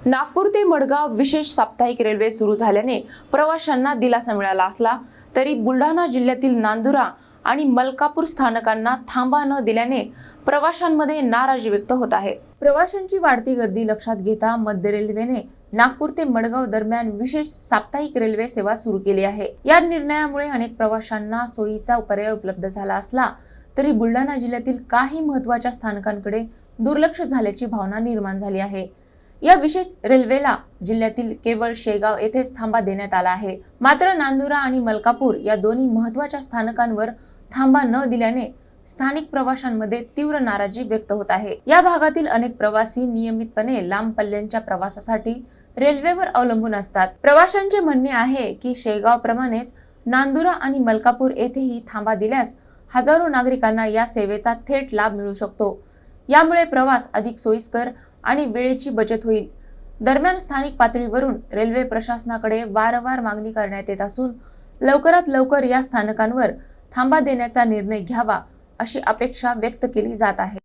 नागपूर ते मडगाव विशेष साप्ताहिक रेल्वे सुरू झाल्याने प्रवाशांना दिलासा मिळाला असला तरी बुलढाणा जिल्ह्यातील नांदुरा आणि मलकापूर स्थानकांना थांबा न दिल्याने प्रवाशांमध्ये नाराजी व्यक्त होत आहे। प्रवाशांची वाढती गर्दी लक्षात घेता मध्य रेल्वेने नागपूर ते मडगाव दरम्यान विशेष साप्ताहिक रेल्वे सेवा सुरू केली आहे। या निर्णयामुळे अनेक प्रवाशांना सोयीचा पर्याय उपलब्ध झाला असला तरी बुलढाणा जिल्ह्यातील काही महत्त्वाच्या स्थानकांकडे दुर्लक्ष झाल्याची भावना निर्माण झाली आहे। या विशेष रेल्वेला जिल्ह्यातील केवळ शेगाव येथेच थांबा देण्यात आला आहे। मात्र नांदुरा आणि मलकापूर या दोन्ही महत्त्वाच्या स्थानकांवर थांबा न दिल्याने स्थानिक प्रवाशांमध्ये तीव्र नाराजी व्यक्त होत आहे। या भागातील अनेक प्रवासी नियमितपणे लांब पल्ल्यांच्या प्रवासासाठी रेल्वेवर अवलंबून असतात। प्रवाशांचे म्हणणे आहे की शेगाव प्रमाणेच नांदुरा आणि मलकापूर येथेही थांबा दिल्यास हजारो नागरिकांना या सेवेचा थेट लाभ मिळू शकतो। यामुळे प्रवास अधिक सोयीस्कर आणि वेळेची बचत होईल। दरम्यान स्थानिक पातळीवरून रेल्वे प्रशासनाकडे वारंवार मागणी करण्यात येत असून लवकरात लवकर या स्थानकांवर थांबा देण्याचा निर्णय घ्यावा अशी अपेक्षा व्यक्त केली जात आहे।